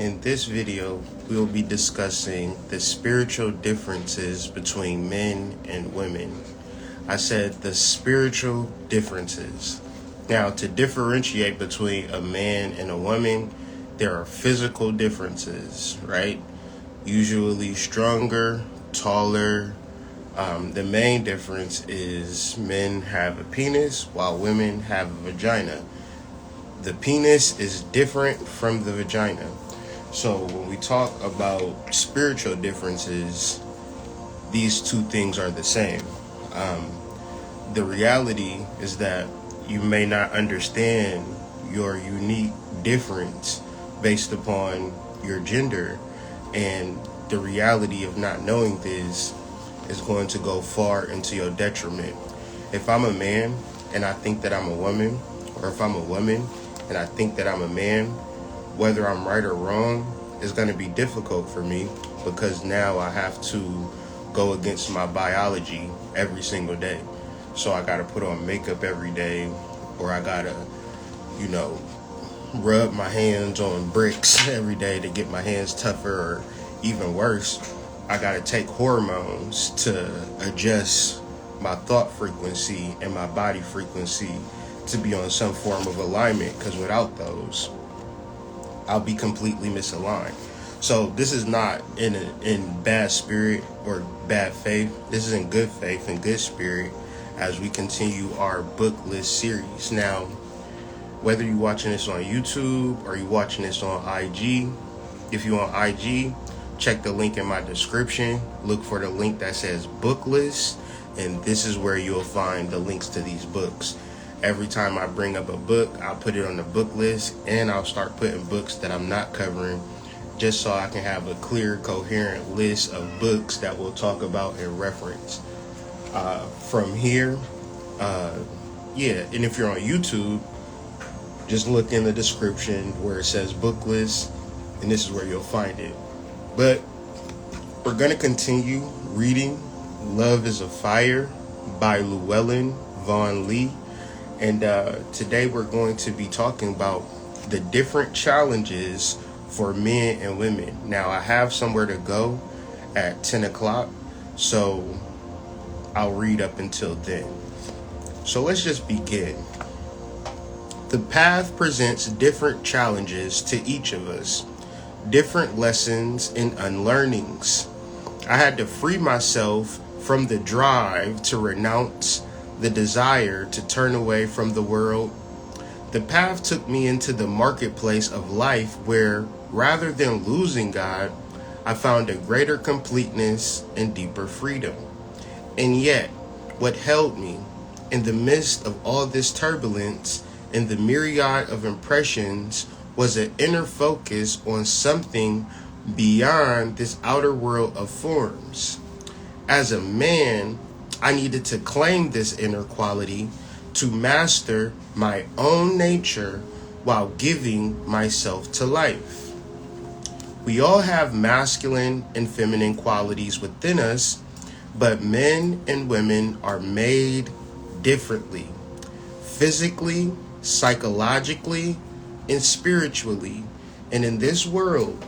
In this video, we will be discussing the spiritual differences between men and women. I said the spiritual differences. Now, to differentiate between a man and a woman, there are physical differences, right? Usually stronger, taller. The main difference is men have a penis while women have a vagina. The penis is different from the vagina. So when we talk about spiritual differences, these two things are the same. The reality is that you may not understand your unique difference based upon your gender, and the reality of not knowing this is going to go far into your detriment. If I'm a man and I think that I'm a woman, or if I'm a woman and I think that I'm a man, whether I'm right or wrong is going to be difficult for me, because now I have to go against my biology every single day. So I got to put on makeup every day, or I got to, rub my hands on bricks every day to get my hands tougher, or even worse, I got to take hormones to adjust my thought frequency and my body frequency to be on some form of alignment, because without those, I'll be completely misaligned. So this is not in bad spirit or bad faith. This is in good faith and good spirit as we continue our book list series. Now, whether you're watching this on YouTube or you're watching this on IG, if you're on IG, check the link in my description. Look for the link that says book list, and this is where you'll find the links to these books. Every time I bring up a book, I'll put it on the book list, and I'll start putting books that I'm not covering, just so I can have a clear, coherent list of books that we'll talk about and reference. From here, and if you're on YouTube, just look in the description where it says book list, and this is where you'll find it. But we're going to continue reading Love is a Fire by Llewellyn Vaughan-lee. And today we're going to be talking about the different challenges for men and women. Now, I have somewhere to go at 10 o'clock, so I'll read up until then. So let's just begin. The path presents different challenges to each of us, different lessons and unlearnings. I had to free myself from the drive to renounce the desire to turn away from the world. The path took me into the marketplace of life where, rather than losing God, I found a greater completeness and deeper freedom. And yet, what held me in the midst of all this turbulence and the myriad of impressions was an inner focus on something beyond this outer world of forms. As a man, I needed to claim this inner quality to master my own nature while giving myself to life. We all have masculine and feminine qualities within us, but men and women are made differently, physically, psychologically, and spiritually. And in this world,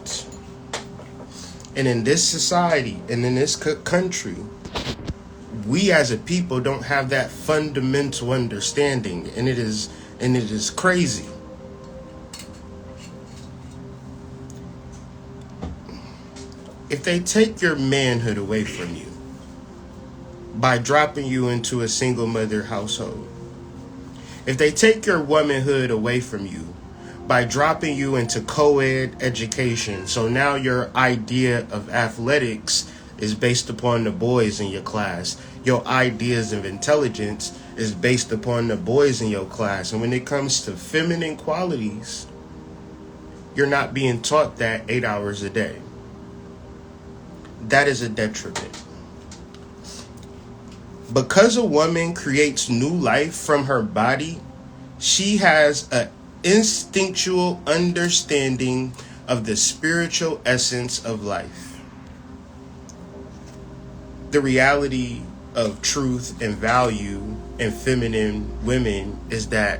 and in this society, and in this country, we as a people don't have that fundamental understanding, and it is crazy. If they take your manhood away from you by dropping you into a single mother household, if they take your womanhood away from you by dropping you into co-ed education, so now your idea of athletics is based upon the boys in your class, your ideas of intelligence is based upon the boys in your class, and when it comes to feminine qualities, you're not being taught that 8 hours a day. That is a detriment. Because a woman creates new life from her body, she has an instinctual understanding of the spiritual essence of life. The reality of truth and value in feminine women is that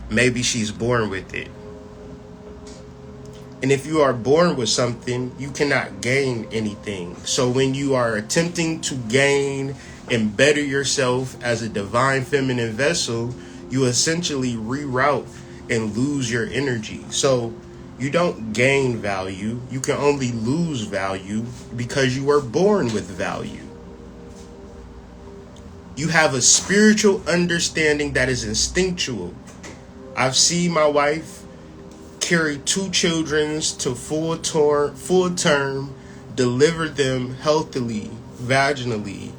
maybe she's born with it. And if you are born with something, you cannot gain anything. So when you are attempting to gain and better yourself as a divine feminine vessel, you essentially reroute and lose your energy. So you don't gain value. You can only lose value because you were born with value. You have a spiritual understanding that is instinctual. I've seen my wife carry 2 children to full term, deliver them healthily, vaginally,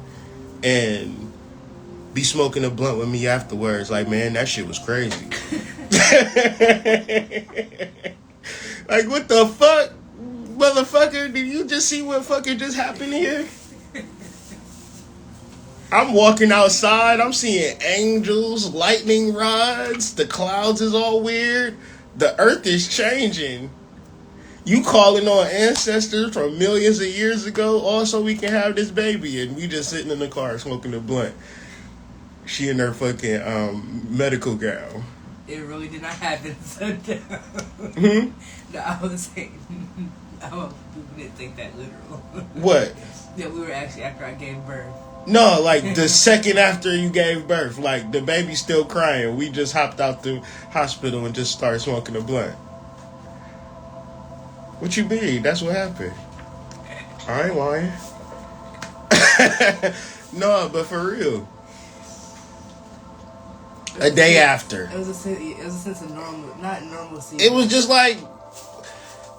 and be smoking a blunt with me afterwards. Like, man, that shit was crazy. Like, what the fuck? Motherfucker, did you just see what fucking just happened here? I'm walking outside, I'm seeing angels, lightning rods, the clouds is all weird. The earth is changing. You calling on ancestors from millions of years ago, also we can have this baby, and we just sitting in the car smoking a blunt. She in her fucking medical gown. It really did not happen. So no, I was saying, we didn't take that literal. What? That we were actually after I gave birth. No, like the second after you gave birth, like the baby's still crying. We just hopped out the hospital and just started smoking a blunt. What you mean? That's what happened. I ain't lying. No, but for real. A day after. It was a sense of not normalcy. It was just like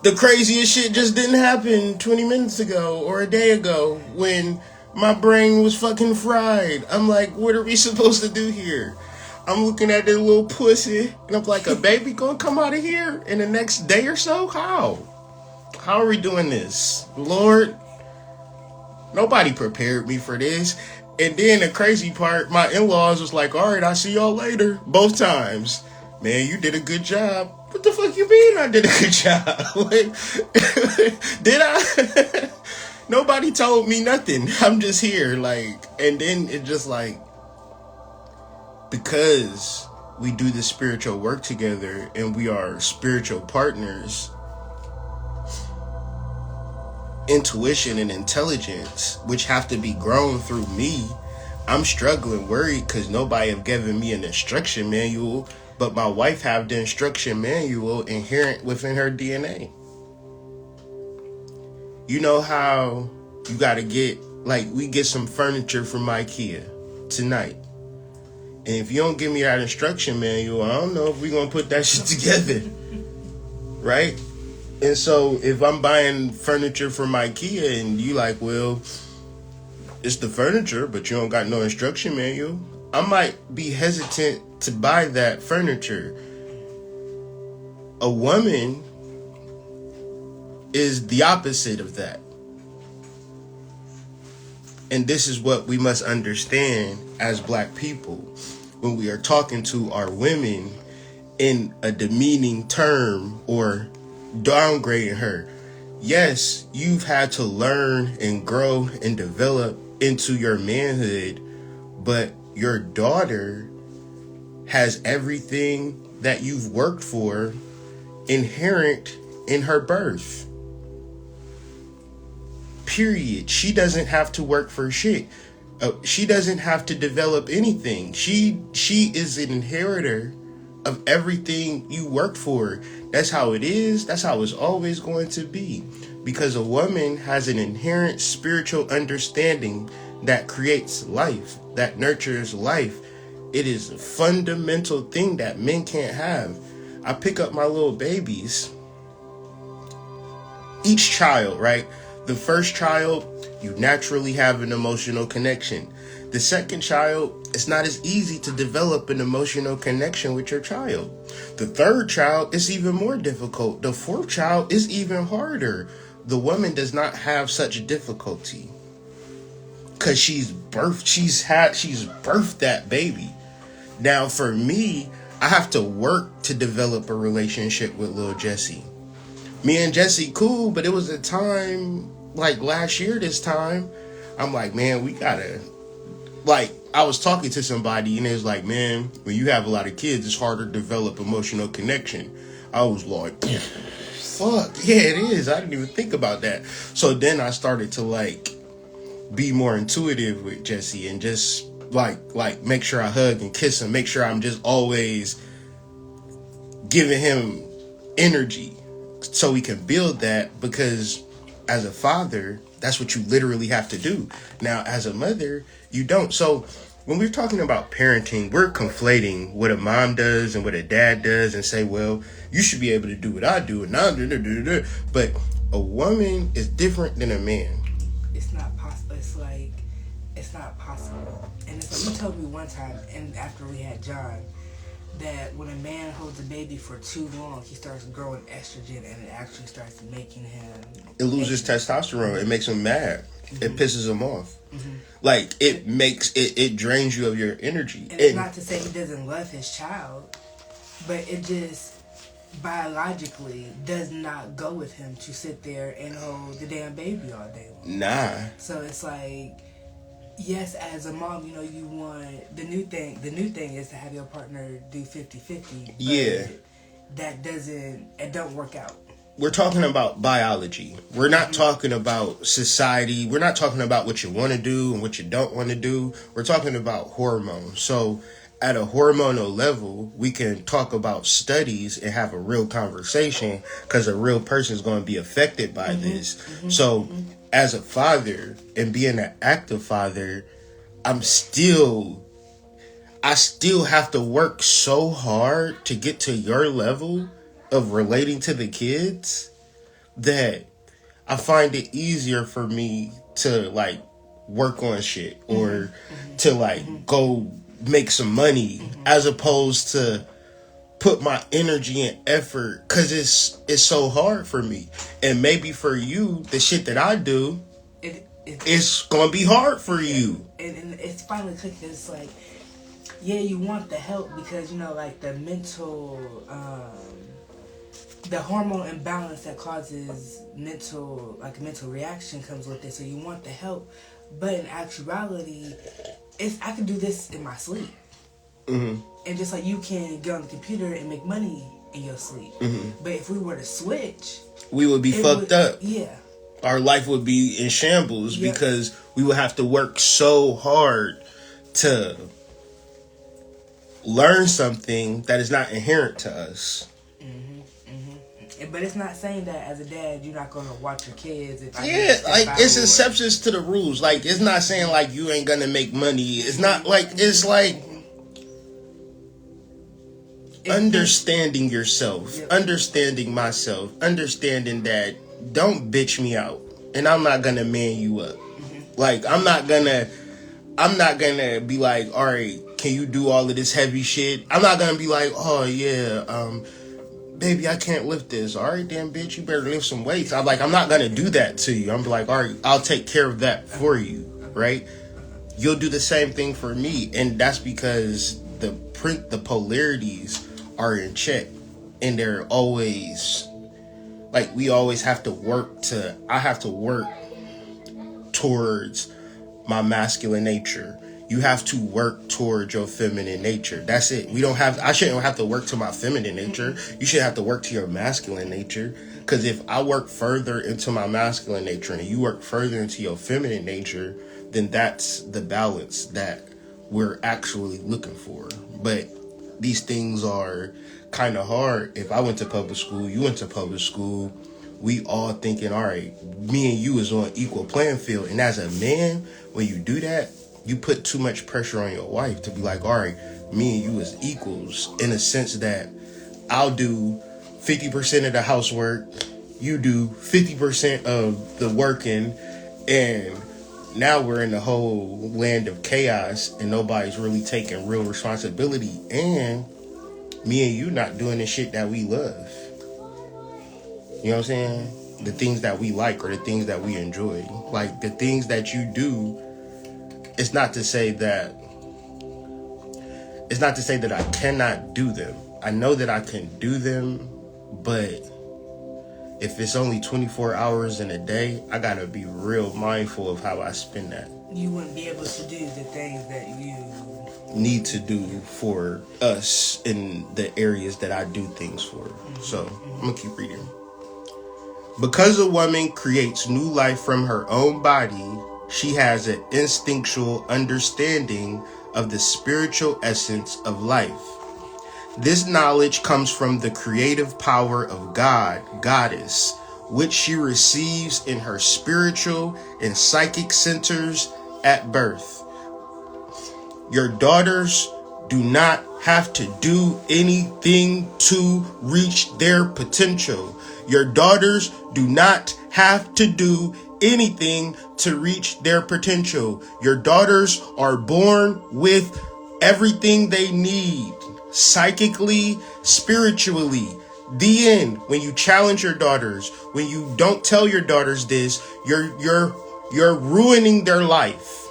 the craziest shit just didn't happen 20 minutes ago or a day ago when my brain was fucking fried. I'm like, what are we supposed to do here? I'm looking at this little pussy and I'm like, a baby gonna come out of here in the next day or so? How? How are we doing this? Lord, nobody prepared me for this. And then the crazy part, my in-laws was like, all right, I'll see y'all later. Both times. Man, you did a good job. What the fuck you mean I did a good job? Like, did I? Nobody told me nothing. I'm just here. Like, and then it just like, because we do this spiritual work together and we are spiritual partners, intuition and intelligence, which have to be grown through me, I'm struggling, worried, because nobody have given me an instruction manual, but my wife have the instruction manual inherent within her DNA. You know how you gotta get, like, we get some furniture from IKEA tonight, and if you don't give me that instruction manual, I don't know if we're gonna put that shit together. Right? And so if I'm buying furniture from IKEA and you like, well, it's the furniture, but you don't got no instruction manual, I might be hesitant to buy that furniture. A woman is the opposite of that. And this is what we must understand as Black people when we are talking to our women in a demeaning term or downgrading her. Yes, you've had to learn and grow and develop into your manhood, but your daughter has everything that you've worked for inherent in her birth. Period. She doesn't have to work for shit. She doesn't have to develop anything. She is an inheritor of everything you worked for. That's how it is. That's how it's always going to be. Because a woman has an inherent spiritual understanding that creates life, that nurtures life. It is a fundamental thing that men can't have. I pick up my little babies. Each child, right? The first child, you naturally have an emotional connection. The second child, it's not as easy to develop an emotional connection with your child. The third child is even more difficult. The fourth child is even harder. The woman does not have such difficulty because she's birthed that baby. Now for me, I have to work to develop a relationship with little Jessie. Me and Jessie cool, but it was a time like last year this time, I'm like, man, we gotta, like, I was talking to somebody and it was like, man, when you have a lot of kids, it's harder to develop emotional connection. I was like, fuck. Yeah, it is. I didn't even think about that. So then I started to like be more intuitive with Jesse and just like make sure I hug and kiss him. Make sure I'm just always giving him energy so we can build that, because as a father, that's what you literally have to do. Now, as a mother, you don't. So when we're talking about parenting, we're conflating what a mom does and what a dad does and say, well, you should be able to do what I do. And I do. But a woman is different than a man. It's not possible. It's like, it's not possible. And it's like, you told me one time, and after we had John, that when a man holds a baby for too long, he starts growing estrogen, and it actually starts making him... It loses testosterone. It makes him mad. Mm-hmm. It pisses him off. Mm-hmm. Like, it drains you of your energy. And it's not to say he doesn't love his child, but it just biologically does not go with him to sit there and hold the damn baby all day long. Nah. So it's like... Yes, as a mom, you know, you want the new thing is to have your partner do 50-50. Yeah. It don't work out. We're talking about biology. We're not talking about society. We're not talking about what you want to do and what you don't want to do. We're talking about hormones. So at a hormonal level, we can talk about studies and have a real conversation, because a real person is going to be affected by this. Mm-hmm. So as a father and being an active father, I still have to work so hard to get to your level of relating to the kids that I find it easier for me to like work on shit or to like go make some money as opposed to put my energy and effort, because it's so hard for me. And maybe for you, the shit that I do, it's gonna be hard for you. And it's finally clicking. It's like, yeah, you want the help because, you know, like the mental the hormone imbalance that causes mental reaction comes with it. So you want the help, but in actuality, I can do this in my sleep. Mm-hmm. And just like you can get on the computer and make money in your sleep. Mm-hmm. But if we were to switch, we would be fucked up. Yeah. Our life would be in shambles because we would have to work so hard to learn something that is not inherent to us. But it's not saying that as a dad you're not gonna watch your kids. It's exceptions to the rules. Like, it's not saying like you ain't gonna make money. It's not like, it's like understanding yourself, understanding myself, understanding that don't bitch me out, and I'm not gonna man you up. Like, I'm not gonna be like, all right, can you do all of this heavy shit? I'm not gonna be like, oh yeah, baby, I can't lift this. All right, damn bitch, you better lift some weights. I'm not gonna do that to you. I'm like, all right, I'll take care of that for you, right? You'll do the same thing for me, and that's because the polarities are in check, and they're always like, we always have to work I have to work towards my masculine nature. You have to work towards your feminine nature. That's it. I shouldn't have to work to my feminine nature. You should have to work to your masculine nature. Because if I work further into my masculine nature and you work further into your feminine nature, then that's the balance that we're actually looking for. But these things are kind of hard. If I went to public school, you went to public school, we all thinking, all right, me and you is on equal playing field. And as a man, when you do that, you put too much pressure on your wife to be like, all right, me and you is equals, in a sense that I'll do 50% of the housework, you do 50% of the working, and now we're in the whole land of chaos and nobody's really taking real responsibility, and me and you not doing the shit that we love. You know what I'm saying? The things that we like or the things that we enjoy. Like, the things that you do, it's not to say that I cannot do them. I know that I can do them, but if it's only 24 hours in a day, I gotta be real mindful of how I spend that. You wouldn't be able to do the things that you need to do for us in the areas that I do things for. So I'm gonna keep reading. Because a woman creates new life from her own body, she has an instinctual understanding of the spiritual essence of life. This knowledge comes from the creative power of God, Goddess, which she receives in her spiritual and psychic centers at birth. Your daughters do not have to do anything to reach their potential. Your daughters do not have to do anything to reach their potential. Your daughters are born with everything they need, psychically, spiritually. The end. When you challenge your daughters, when you don't tell your daughters this, you're ruining their life.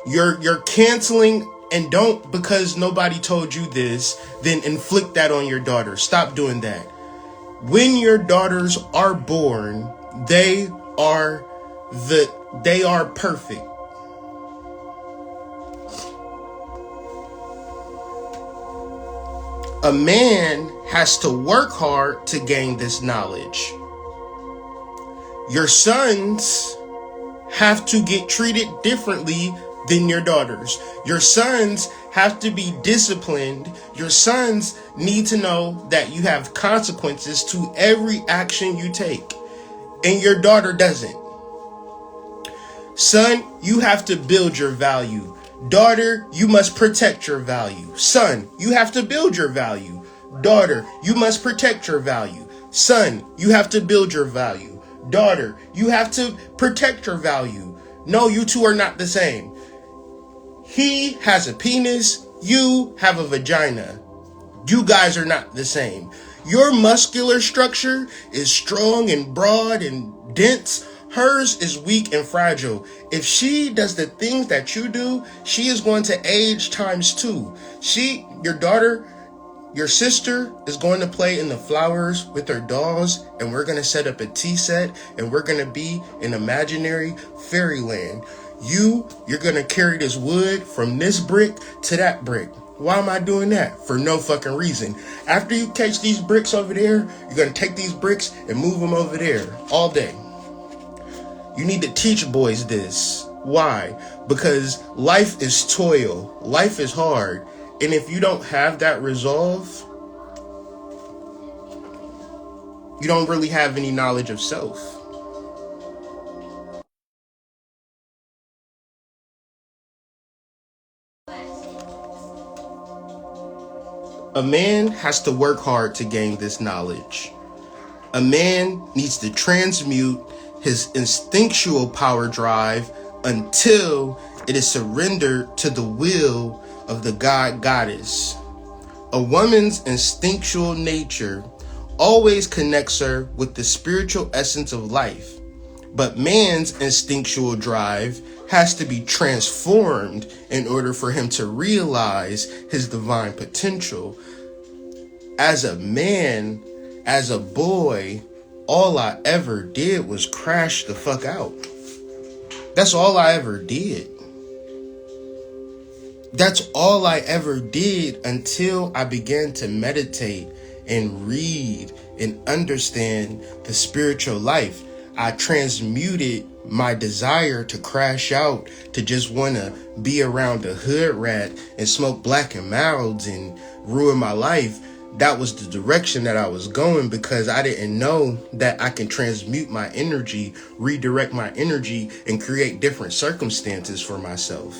You're canceling, and don't, because nobody told you this, then inflict that on your daughter. Stop doing that. When your daughters are born, they are perfect. A man has to work hard to gain this knowledge. Your sons have to get treated differently than your daughters. Your sons have to be disciplined. Your sons need to know that you have consequences to every action you take, and your daughter doesn't. Son, you have to build your value. Daughter, you must protect your value. Son, you have to build your value. Daughter, you must protect your value. Son, you have to build your value. Daughter, you have to protect your value. No, you two are not the same. He has a penis. You have a vagina. You guys are not the same. Your muscular structure is strong and broad and dense. Hers is weak and fragile. If she does the things that you do, she is going to age times 2. Your daughter, your sister is going to play in the flowers with her dolls, and we're going to set up a tea set, and we're going to be in imaginary fairyland. You're going to carry this wood from this brick to that brick. Why am I doing that? For no fucking reason. After you catch these bricks over there, you're going to take these bricks and move them over there all day. You need to teach boys this. Why? Because life is toil. Life is hard. And if you don't have that resolve, you don't really have any knowledge of self. A man has to work hard to gain this knowledge. A man needs to transmute his instinctual power drive until it is surrendered to the will of the God Goddess. A woman's instinctual nature always connects her with the spiritual essence of life, but man's instinctual drive has to be transformed in order for him to realize his divine potential. As a man, as a boy, all I ever did was crash the fuck out. That's all I ever did. That's all I ever did until I began to meditate and read and understand the spiritual life. I transmuted my desire to crash out, to just want to be around a hood rat and smoke black and milds and ruin my life. That was the direction that I was going, because I didn't know that I can transmute my energy, redirect my energy, and create different circumstances for myself.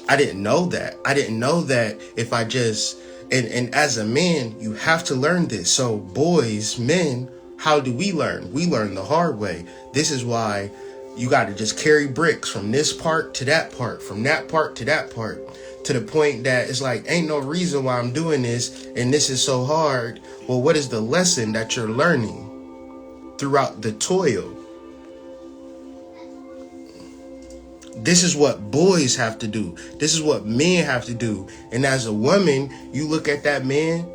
I didn't know that. I didn't know that if I just, and as a man, you have to learn this. So boys, men, how do we learn? We learn the hard way. This is why you got to just carry bricks from this part to that part, from that part to that part, to the point that it's like, ain't no reason why I'm doing this, and this is so hard. Well, what is the lesson that you're learning throughout the toil? This is what boys have to do. This is what men have to do. And as a woman, you look at that man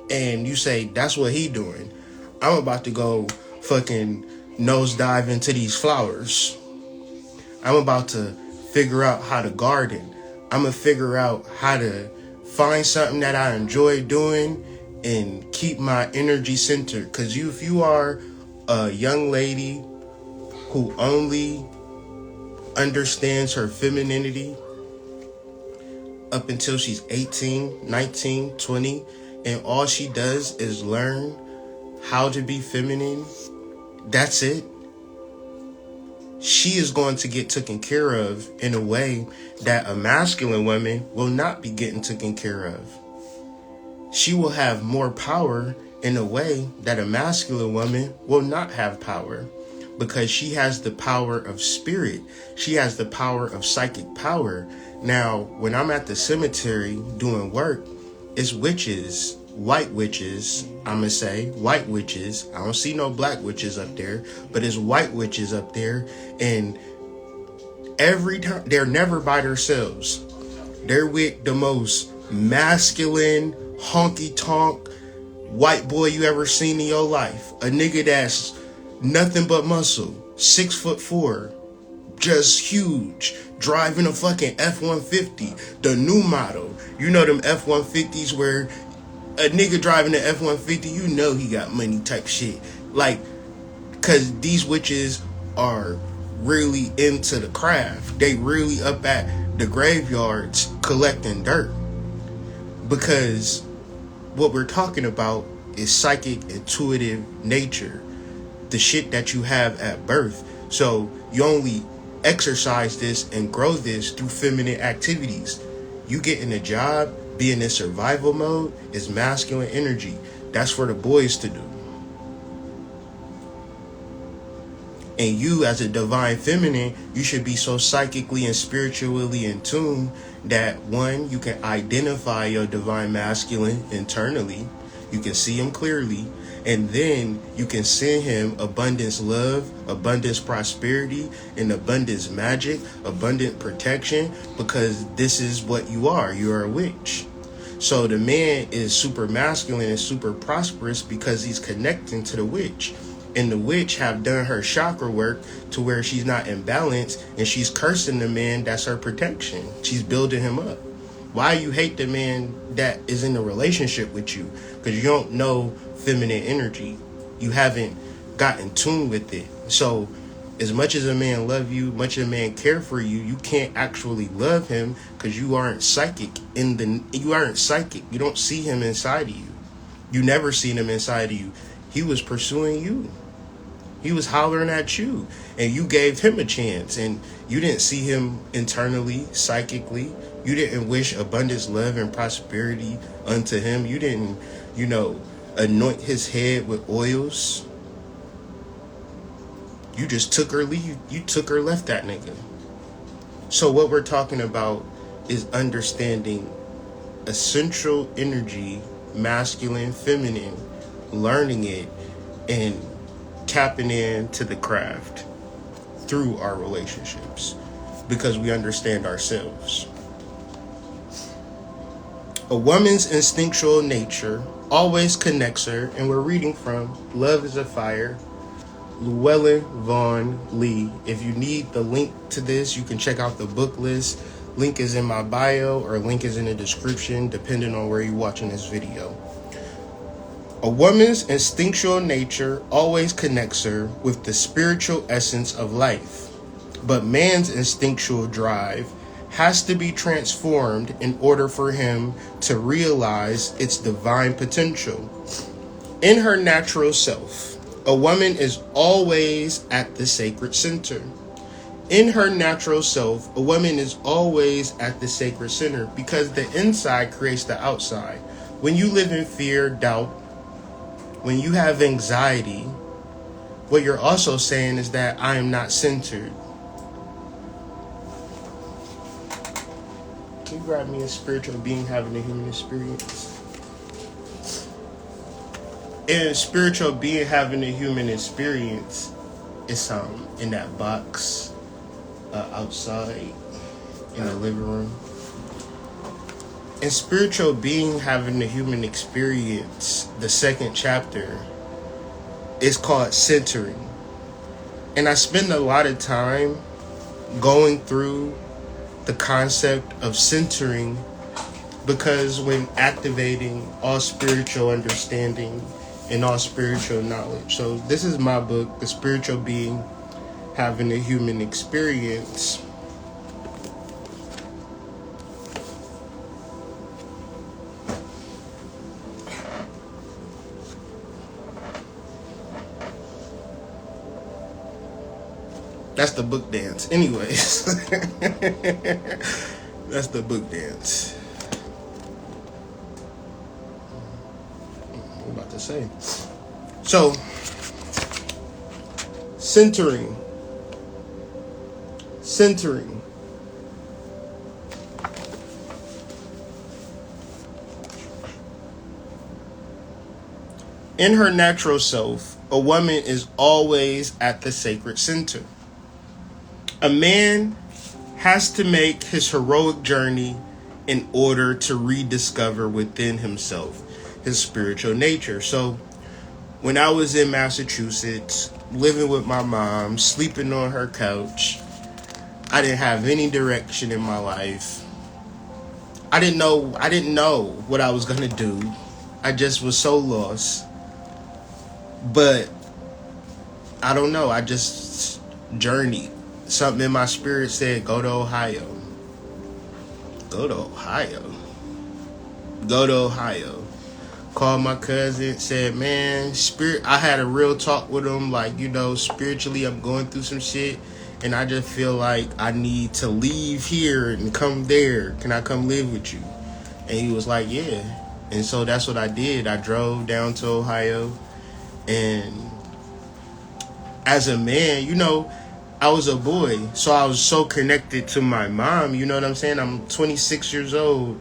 and you say, that's what he doing. I'm about to go fucking nosedive into these flowers. I'm about to figure out how to garden. I'm going to figure out how to find something that I enjoy doing and keep my energy centered. Because if you are a young lady who only understands her femininity up until she's 18, 19, 20, and all she does is learn how to be feminine, that's it. She is going to get taken care of in a way that a masculine woman will not be getting taken care of. She will have more power in a way that a masculine woman will not have power, because she has the power of spirit. She has the power of psychic power. Now, when I'm at the cemetery doing work, it's witches, white witches, I'm gonna say white witches. I don't see no black witches up there, but it's white witches up there. And every time, they're never by themselves. They're with the most masculine, honky tonk white boy you ever seen in your life. A nigga that's nothing but muscle, 6'4", just huge, driving a fucking F-150, the new model. You know them F-150s where a nigga driving an F-150, you know he got money type shit. Like, cause these witches are really into the craft. They really up at the graveyards collecting dirt. Because what we're talking about is psychic, intuitive nature. The shit that you have at birth. So you only exercise this and grow this through feminine activities. You getting a job, being in survival mode is masculine energy. That's for the boys to do. And you, as a divine feminine, you should be so psychically and spiritually in tune that, one, you can identify your divine masculine internally. You can see him clearly. And then you can send him abundance love, abundance prosperity, and abundance magic, abundant protection, because this is what you are. You're a witch. So the man is super masculine and super prosperous because he's connecting to the witch. And the witch have done her chakra work to where she's not imbalanced, and she's cursing the man that's her protection. She's building him up. Why you hate the man that is in a relationship with you? Because you don't know feminine energy. You haven't gotten in tune with it. So as much as a man love you, much as a man care for you, you can't actually love him because you aren't psychic. You aren't psychic. You don't see him inside of you. You never seen him inside of you. He was pursuing you. He was hollering at you, and you gave him a chance, and you didn't see him internally, psychically. You didn't wish abundance, love, and prosperity unto him. You didn't, anoint his head with oils. You just took her leave. You took her left that nigga. So what we're talking about is understanding essential energy, masculine, feminine, learning it, and tapping into the craft through our relationships, because we understand ourselves. A woman's instinctual nature always connects her, and we're reading from Love is a Fire, Llewellyn Vaughan-lee. If you need the link to this, you can check out the book list. Link is in my bio, or link is in the description, depending on where you're watching this video. A woman's instinctual nature always connects her with the spiritual essence of life, but man's instinctual drive has to be transformed in order for him to realize its divine potential. In her natural self, a woman is always at the sacred center. In her natural self, a woman is always at the sacred center, because the inside creates the outside. When you live in fear, doubt, when you have anxiety, what you're also saying is that I am not centered. Can you grab me a spiritual being having a human experience? And a spiritual being having a human experience is in that box outside in the living room. And spiritual being having a human experience, the second chapter, is called centering. And I spend a lot of time going through the concept of centering because when activating all spiritual understanding and all spiritual knowledge. So this is my book, The Spiritual Being Having a Human Experience. That's the book dance. Anyways. That's the book dance. What am I about to say? So, centering. In her natural self, a woman is always at the sacred center. A man has to make his heroic journey in order to rediscover within himself his spiritual nature. So when I was in Massachusetts, living with my mom, sleeping on her couch, I didn't have any direction in my life. I didn't know what I was going to do. I just was so lost. But I don't know. I just journeyed. Something in my spirit said, go to Ohio. Go to Ohio. Called my cousin, said, man, I had a real talk with him. Like, spiritually, I'm going through some shit. And I just feel like I need to leave here and come there. Can I come live with you? And he was like, yeah. And so that's what I did. I drove down to Ohio. And as a man, I was a boy, so I was so connected to my mom, you know what I'm saying? I'm 26 years old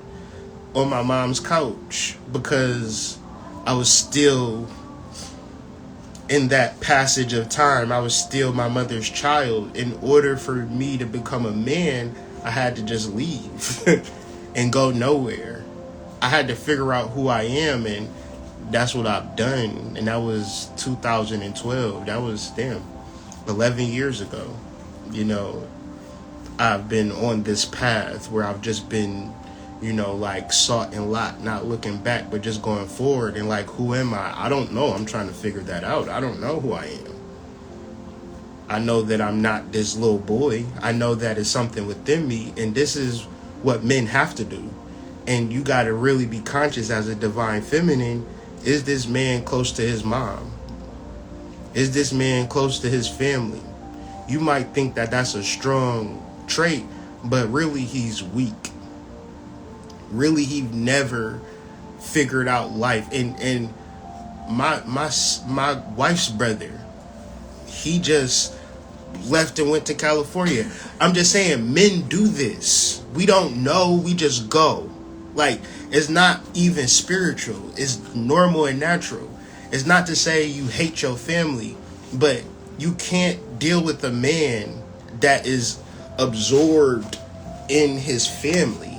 on my mom's couch because I was still in that passage of time. I was still my mother's child. In order for me to become a man, I had to just leave and go nowhere. I had to figure out who I am, and that's what I've done. And that was 2012. That was, 11 years ago. I've been on this path where I've just been, sought and lot, not looking back, but just going forward. And who am I? I don't know. I'm trying to figure that out. I don't know who I am. I know that I'm not this little boy. I know that it's something within me. And this is what men have to do. And you got to really be conscious as a divine feminine. Is this man close to his mom? Is this man close to his family? You might think that that's a strong trait, but really he's weak. Really, he never figured out life. And my wife's brother, he just left and went to California. I'm just saying, men do this. We don't know, we just go. It's not even spiritual. It's normal and natural. It's not to say you hate your family, but you can't deal with a man that is absorbed in his family.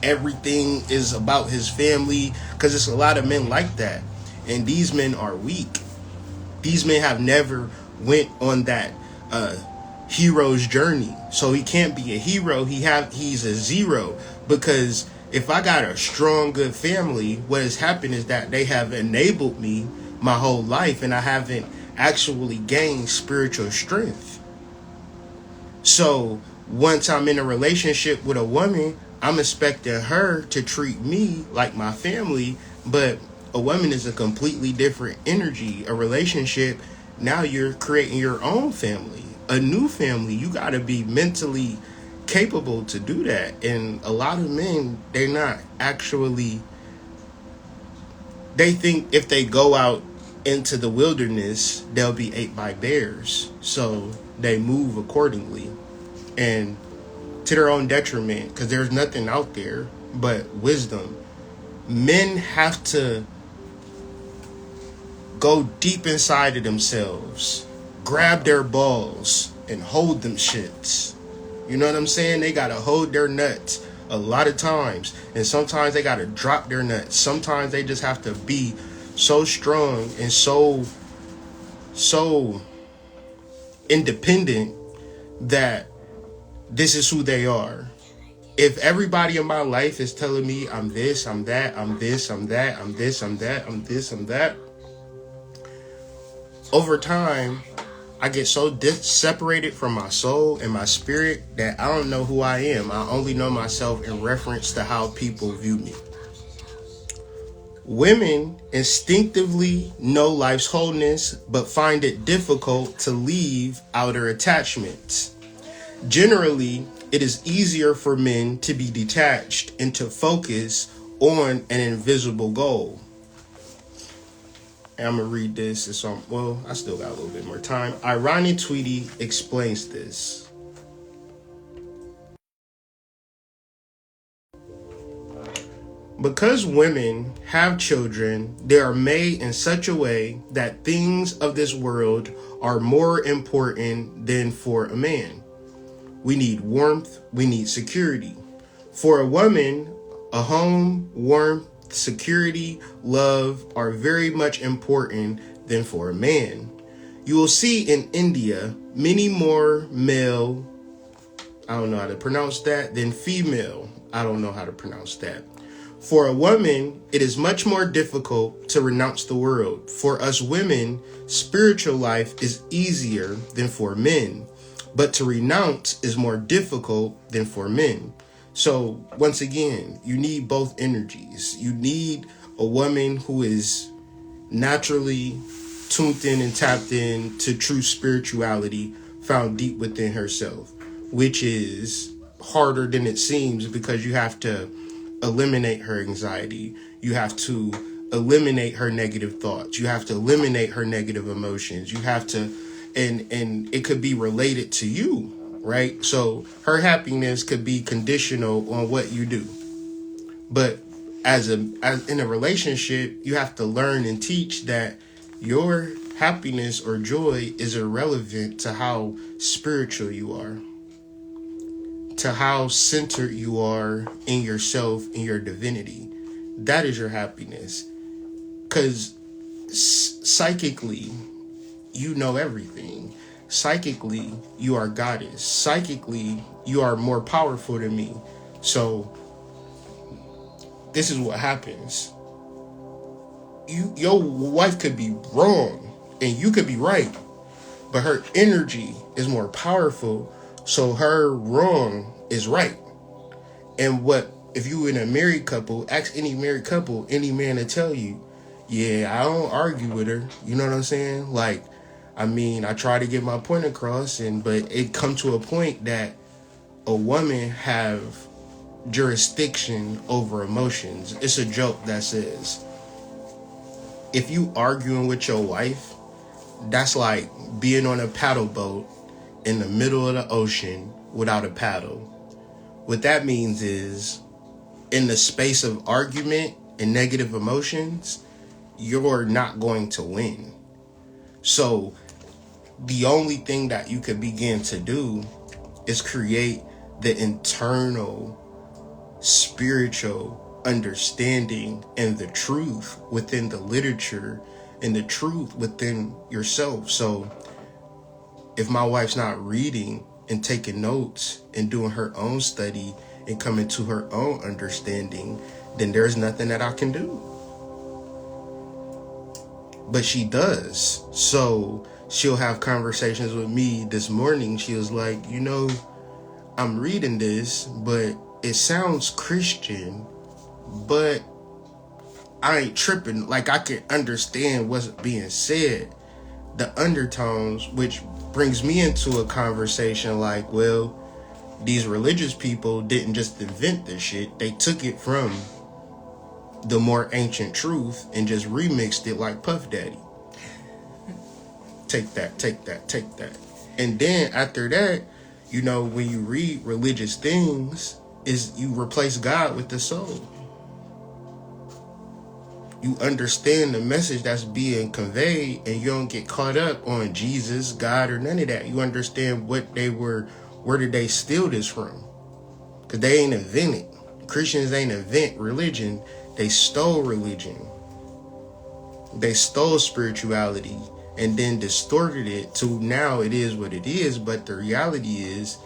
Everything is about his family, because it's a lot of men like that. And these men are weak. These men have never went on that hero's journey. So he can't be a hero. He's a zero, because if I got a strong, good family, what has happened is that they have enabled me my whole life, and I haven't actually gained spiritual strength. So once I'm in a relationship with a woman, I'm expecting her to treat me like my family, but a woman is a completely different energy. A relationship, now you're creating your own family, a new family. You got to be mentally capable to do that. And a lot of men, they're not actually, they think if they go out into the wilderness, they'll be ate by bears. So they move accordingly, and to their own detriment, because there's nothing out there but wisdom. Men have to go deep inside of themselves, grab their balls, and hold them shits. You know what I'm saying? They gotta hold their nuts a lot of times, and sometimes they gotta drop their nuts. Sometimes they just have to be so strong and so independent that this is who they are. If everybody in my life is telling me I'm this, I'm that, I'm this, I'm that, I'm this, I'm that, I'm this, I'm that, over time, I get so separated from my soul and my spirit that I don't know who I am. I only know myself in reference to how people view me. Women instinctively know life's wholeness, but find it difficult to leave outer attachments. Generally, it is easier for men to be detached and to focus on an invisible goal. And I'm going to read this. It's on, well, I still got a little bit more time. Ironic Tweety explains this. Because women have children, they are made in such a way that things of this world are more important than for a man. We need warmth. We need security. For a woman, a home, warmth, security, love are very much important than for a man. You will see in India many more male, I don't know how to pronounce that, than female. I don't know how to pronounce that. For a woman, it is much more difficult to renounce the world. For us women, spiritual life is easier than for men, but to renounce is more difficult than for men. So once again, you need both energies. You need a woman who is naturally tuned in and tapped in to true spirituality found deep within herself, which is harder than it seems because you have to eliminate her anxiety. You have to eliminate her negative thoughts. You have to eliminate her negative emotions. You have to, and it could be related to you, right? So her happiness could be conditional on what you do. But as in a relationship, you have to learn and teach that your happiness or joy is irrelevant to how spiritual you are, to how centered you are in yourself, in your divinity. That is your happiness. Because psychically, you know everything. Psychically, you are goddess. Psychically, you are more powerful than me. So, this is what happens. Your wife could be wrong, and you could be right. But her energy is more powerful, so her wrong is right. And what if you in a married couple, ask any married couple, any man to tell you, yeah, I don't argue with her. You know what I'm saying? Like, I mean, I try to get my point across, but it come to a point that a woman have jurisdiction over emotions. It's a joke that says, if you arguing with your wife, that's like being on a paddle boat in the middle of the ocean without a paddle. What that means is, in the space of argument and negative emotions, you're not going to win. So the only thing that you could begin to do is create the internal spiritual understanding and the truth within the literature and the truth within yourself. So if my wife's not reading and taking notes and doing her own study and coming to her own understanding, then there's nothing that I can do. But she does. So she'll have conversations with me. This morning, she was like, I'm reading this, but it sounds Christian, but I ain't tripping. Like, I can understand what's being said, the undertones, which brings me into a conversation like, well, these religious people didn't just invent this shit. They took it from the more ancient truth and just remixed it like Puff Daddy. Take that, take that, take that. And then after that, when you read religious things, is you replace God with the soul. You understand the message that's being conveyed, and you don't get caught up on Jesus, God, or none of that. You understand what they were, where did they steal this from? Because they ain't invent it. Christians ain't invent religion. They stole religion. They stole spirituality and then distorted it to now it is what it is. But the reality is,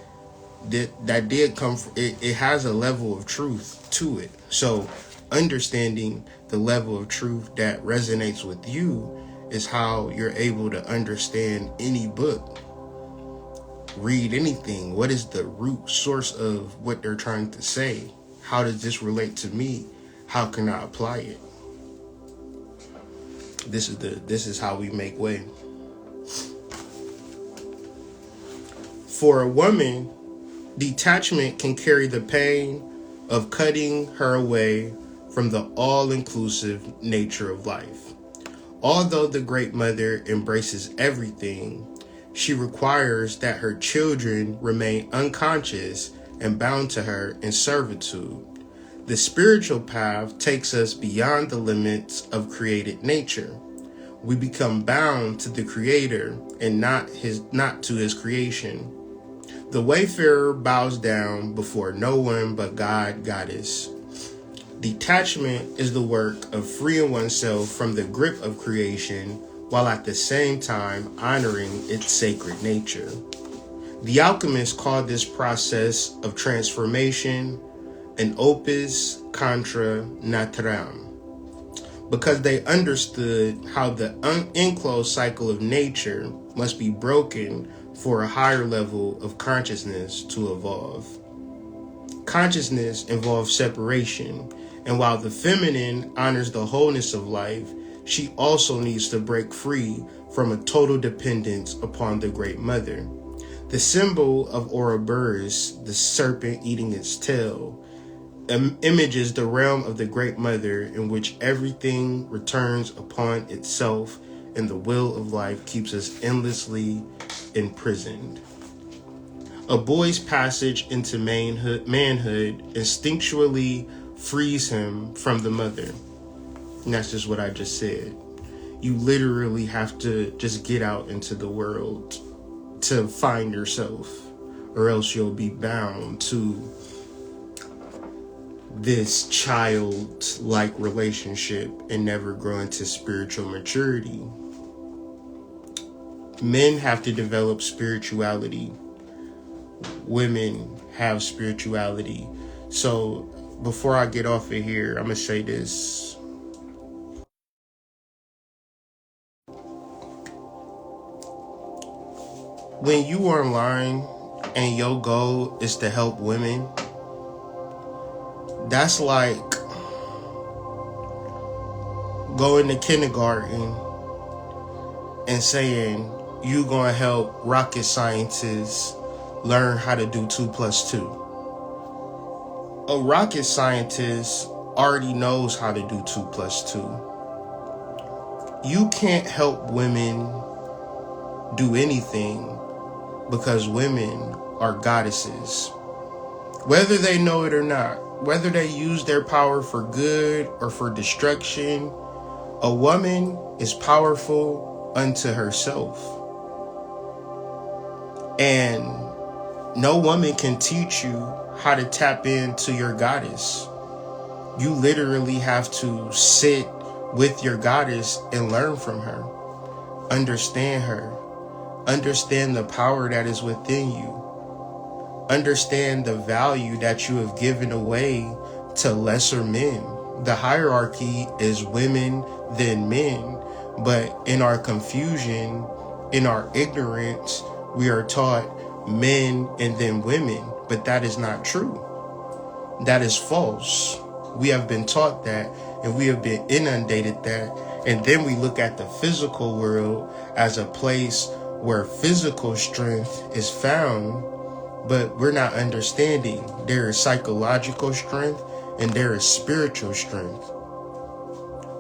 that did come from it. It has a level of truth to it. So understanding the level of truth that resonates with you is how you're able to understand any book, read anything. What is the root source of what they're trying to say? How does this relate to me? How can I apply it? This is how we make way. For a woman, detachment can carry the pain of cutting her away from the all-inclusive nature of life. Although the Great Mother embraces everything, she requires that her children remain unconscious and bound to her in servitude. The spiritual path takes us beyond the limits of created nature. We become bound to the Creator and not to his creation. The wayfarer bows down before no one but God, Goddess. Detachment is the work of freeing oneself from the grip of creation while at the same time honoring its sacred nature. The alchemists called this process of transformation an opus contra naturam, because they understood how the enclosed cycle of nature must be broken for a higher level of consciousness to evolve. Consciousness involves separation, and while the feminine honors the wholeness of life, she also needs to break free from a total dependence upon the Great Mother. The symbol of Ouroboros, the serpent eating its tail, images the realm of the Great Mother in which everything returns upon itself and the will of life keeps us endlessly imprisoned. A boy's passage into manhood instinctually frees him from the mother. And that's just what I just said. You literally have to just get out into the world to find yourself, or else you'll be bound to this child-like relationship and never grow into spiritual maturity. Men have to develop spirituality. Women have spirituality. So before I get off of here, I'm going to say this. When you are online and your goal is to help women, that's like going to kindergarten and saying you gonna help rocket scientists learn how to do 2 + 2. A rocket scientist already knows how to do 2 + 2. You can't help women do anything because women are goddesses. Whether they know it or not, whether they use their power for good or for destruction, a woman is powerful unto herself. And no woman can teach you how to tap into your goddess. You literally have to sit with your goddess and learn from her. Understand her. Understand the power that is within you. Understand the value that you have given away to lesser men. The hierarchy is women then men, but in our confusion, in our ignorance, we are taught men and then women, but that is not true. That is false. We have been taught that, and we have been inundated that, and then we look at the physical world as a place where physical strength is found, but we're not understanding there is psychological strength and there is spiritual strength.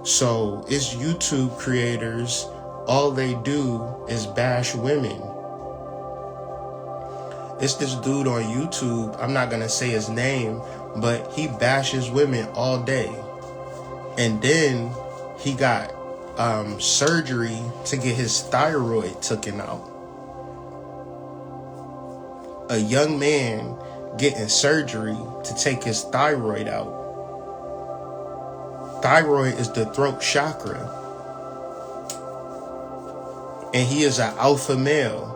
So it's YouTube creators, all they do is bash women. It's this dude on YouTube, I'm not gonna say his name, but he bashes women all day. And then he got surgery to get his thyroid taken out. A young man getting surgery to take his thyroid out. Thyroid is the throat chakra. And he is an alpha male.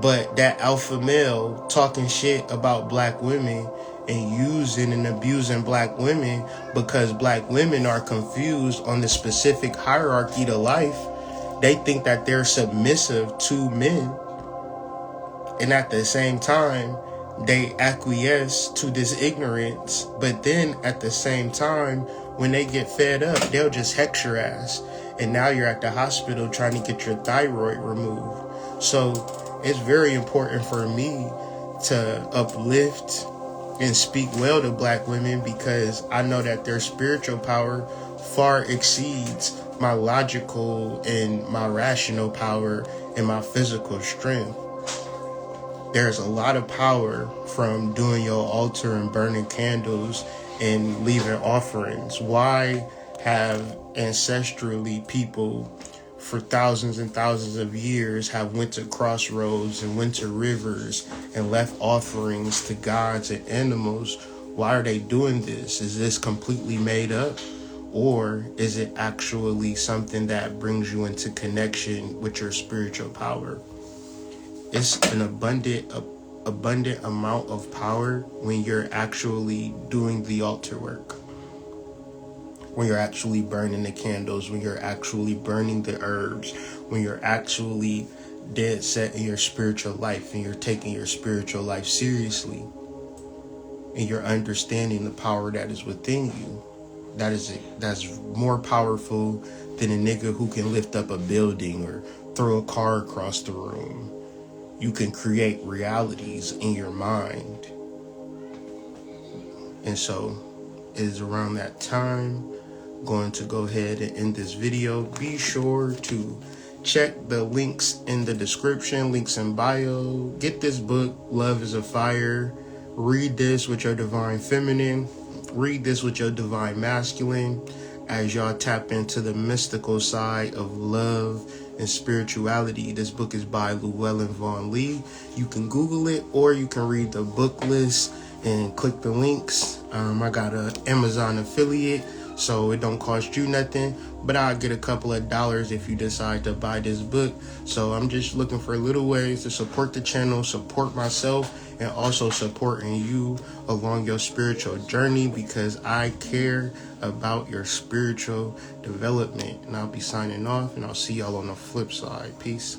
But that alpha male talking shit about black women and using and abusing black women because black women are confused on the specific hierarchy to life. They think that they're submissive to men. And at the same time, they acquiesce to this ignorance. But then at the same time, when they get fed up, they'll just hex your ass. And now you're at the hospital trying to get your thyroid removed. So it's very important for me to uplift and speak well to black women, because I know that their spiritual power far exceeds my logical and my rational power and my physical strength. There's a lot of power from doing your altar and burning candles and leaving offerings. Why have ancestrally people for thousands and thousands of years have went to crossroads and went to rivers and left offerings to gods and animals? Why are they doing this? Is this completely made up? Or is it actually something that brings you into connection with your spiritual power? It's an abundant amount of power when you're actually doing the altar work. When you're actually burning the candles, when you're actually burning the herbs, when you're actually dead set in your spiritual life and you're taking your spiritual life seriously and you're understanding the power that is within you. That's more powerful than a nigga who can lift up a building or throw a car across the room. You can create realities in your mind. And so it is around that time I'm going to go ahead and end this video. Be sure to check the links in the description, links in bio. Get this book, Love is a Fire. Read this with your divine feminine. Read this with your divine masculine as y'all tap into the mystical side of love and spirituality. This book is by Llewellyn Vaughan-lee. You can Google it, or you can read the book list and click the links. I got an Amazon affiliate, so it don't cost you nothing, but I'll get a couple of dollars if you decide to buy this book. So I'm just looking for little ways to support the channel, support myself, and also supporting you along your spiritual journey, because I care about your spiritual development. And I'll be signing off, and I'll see y'all on the flip side. Peace.